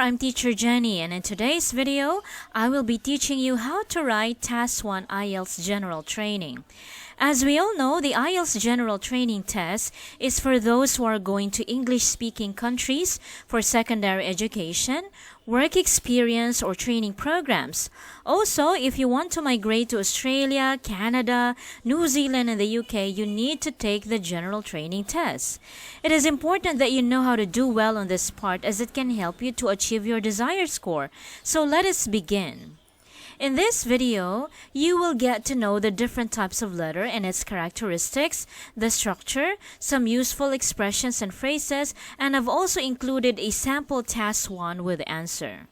I'm Teacher Jenny, and in today's video, I will be teaching you how to write Task 1 IELTS General Training. As we all know, the IELTS General Training Test is for those who are going to English-speaking countries for secondary education, work experience, or training programs. Also, if you want to migrate to Australia, Canada, New Zealand, and the UK, you need to take the General Training Test. It is important that you know how to do well on this part as it can help you to achieve your desired score. So let us begin. In this video, you will get to know the different types of letter and its characteristics, the structure, some useful expressions and phrases, and I've also included a sample task 1 with answer.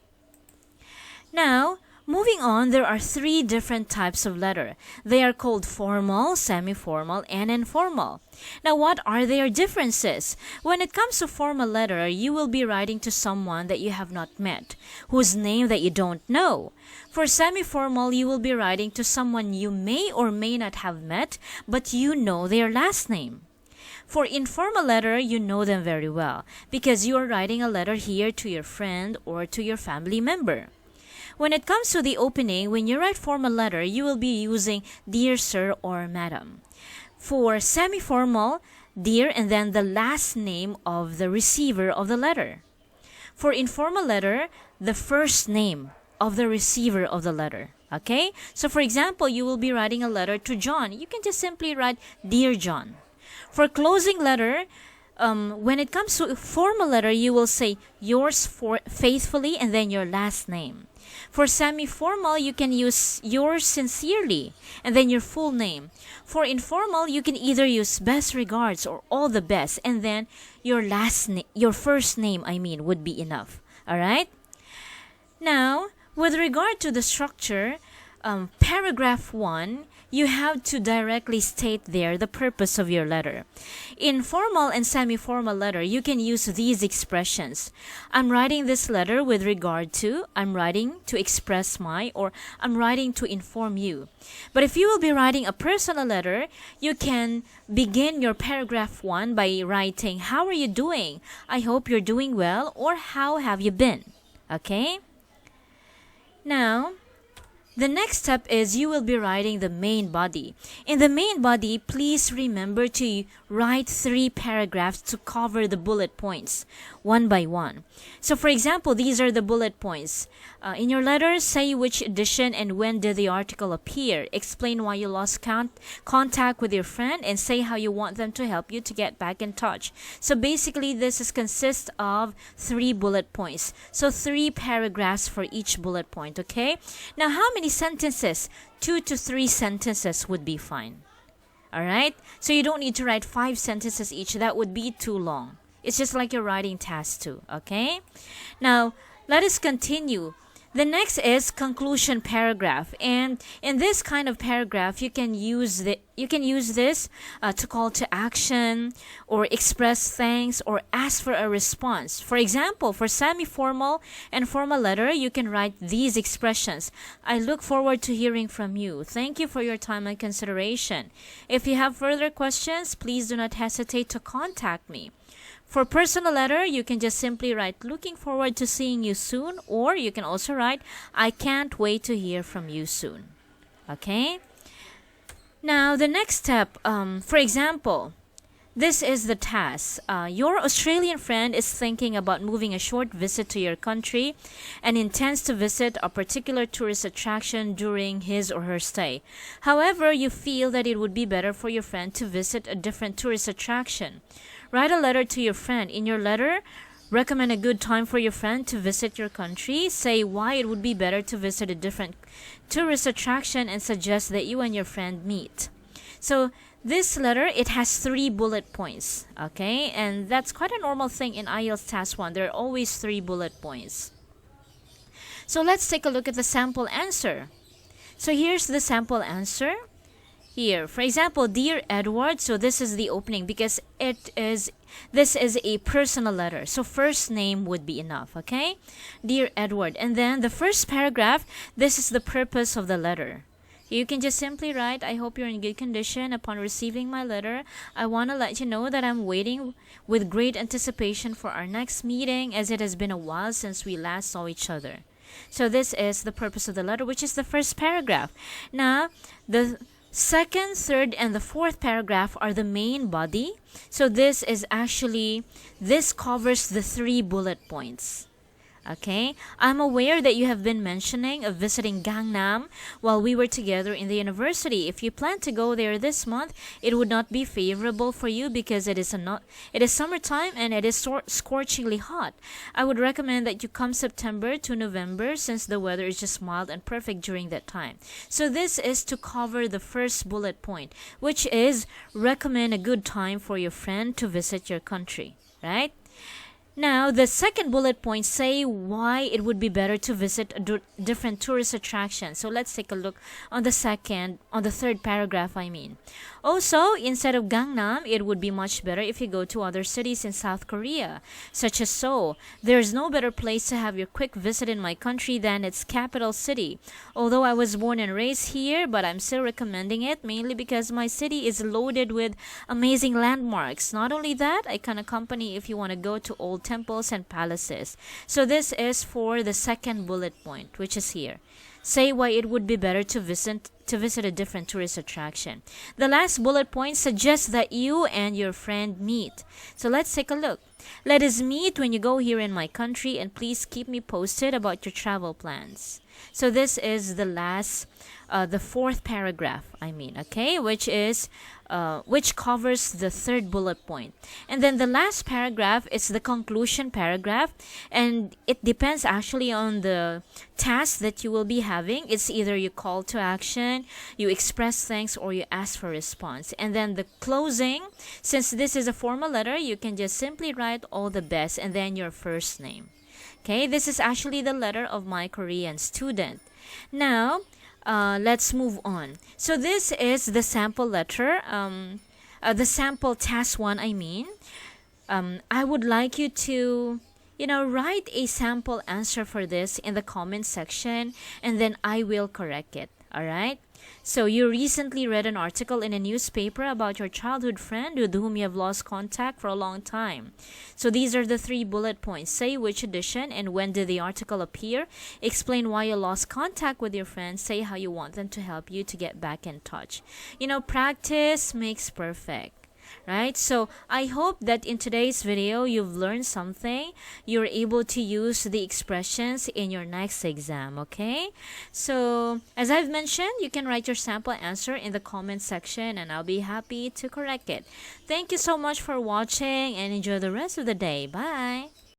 Now, moving on, there are 3 different types of letter. They are called formal, semi-formal, and informal. Now, what are their differences? When it comes to formal letter, you will be writing to someone that you have not met, whose name that you don't know. For semi-formal, you will be writing to someone you may or may not have met, but you know their last name. For informal letter, you know them very well because you are writing a letter here to your friend or to your family member. When it comes to the opening, when you write formal letter, you will be using Dear Sir or Madam. For semi-formal, Dear and then the last name of the receiver of the letter. For informal letter, the first name of the receiver of the letter. Okay? So for example, you will be writing a letter to John. You can just simply write Dear John. For closing letter, when it comes to formal letter, you will say yours faithfully and then your last name. For semi-formal, you can use yours sincerely and then your full name. For informal, you can either use best regards or all the best and then your first name, would be enough. All right? Now, with regard to the structure, paragraph 1, you have to directly state there the purpose of your letter. In formal and semi-formal letter, you can use these expressions. I'm writing this letter with regard to, I'm writing to express my, or I'm writing to inform you. But if you will be writing a personal letter, you can begin your paragraph 1 by writing, how are you doing? I hope you're doing well, or how have you been? Okay? Now, the next step is you will be writing the main body. In the main body, please remember to write 3 paragraphs to cover the bullet points, one by one. So for example, these are the bullet points. In your letter, say which edition and when did the article appear. Explain why you lost contact with your friend and say how you want them to help you to get back in touch. So basically, this consists of 3 bullet points. So 3 paragraphs for each bullet point, okay? Now, how many sentences? 2 to 3 sentences would be fine. All right? So you don't need to write 5 sentences each. That would be too long. It's just like you're writing task 2, okay? Now, let us continue. The next is conclusion paragraph, and in this kind of paragraph, you can use this to call to action, or express thanks, or ask for a response. For example, for semi-formal and formal letter, you can write these expressions. I look forward to hearing from you. Thank you for your time and consideration. If you have further questions, please do not hesitate to contact me. For personal letter, you can just simply write, looking forward to seeing you soon, or you can also write, I can't wait to hear from you soon. Okay? Now, the next step, for example, this is the task. Your Australian friend is thinking about moving a short visit to your country and intends to visit a particular tourist attraction during his or her stay. However, you feel that it would be better for your friend to visit a different tourist attraction. Write a letter to your friend. In your letter, recommend a good time for your friend to visit your country. Say why it would be better to visit a different tourist attraction and suggest that you and your friend meet. So this letter, it has 3 bullet points, okay? And that's quite a normal thing in IELTS Task 1. There are always 3 bullet points. So let's take a look at the sample answer. So here's the sample answer. Here, for example, Dear Edward, so this is the opening because this is a personal letter. So first name would be enough, okay? Dear Edward. And then the first paragraph, this is the purpose of the letter. You can just simply write, I hope you're in good condition. Upon receiving my letter, I want to let you know that I'm waiting with great anticipation for our next meeting, as it has been a while since we last saw each other. So this is the purpose of the letter, which is the first paragraph. Now, the second, third, and the fourth paragraph are the main body. So this covers the 3 bullet points. Okay, I'm aware that you have been mentioning of visiting Gangnam while we were together in the university. If you plan to go there this month, it would not be favorable for you because it is summertime and it is scorchingly hot. I would recommend that you come September to November, since the weather is just mild and perfect during that time. So this is to cover the first bullet point, which is recommend a good time for your friend to visit your country, right? Now, the second bullet point say why it would be better to visit different tourist attractions. So let's take a look on the third paragraph, I mean. Also, instead of Gangnam, it would be much better if you go to other cities in South Korea, such as Seoul. There's no better place to have your quick visit in my country than its capital city. Although I was born and raised here, but I'm still recommending it, mainly because my city is loaded with amazing landmarks. Not only that, I can accompany if you want to go to old temples and palaces. So this is for the second bullet point, which is here. Say why it would be better to visit a different tourist attraction. The last bullet point suggests that you and your friend meet. So let's take a look. Let us meet when you go here in my country, and please keep me posted about your travel plans. So this is the fourth paragraph, I mean, okay, which covers the third bullet point. And then the last paragraph is the conclusion paragraph, and it depends actually on the task that you will be having. It's either you call to action, you express thanks, or you ask for response. And then the closing, since this is a formal letter, you can just simply write all the best and then your first name. Okay, this is actually the letter of my Korean student. Now, let's move on. So this is the sample letter, the sample task 1, I mean. I would like you to, write a sample answer for this in the comment section, and then I will correct it. All right? So you recently read an article in a newspaper about your childhood friend with whom you have lost contact for a long time. So these are the 3 bullet points. Say which edition and when did the article appear. Explain why you lost contact with your friend. Say how you want them to help you to get back in touch. Practice makes perfect. Right? So I hope that in today's video you've learned something. You're able to use the expressions in your next exam, okay? So as I've mentioned, you can write your sample answer in the comment section and I'll be happy to correct it. Thank you so much for watching and enjoy the rest of the day. Bye!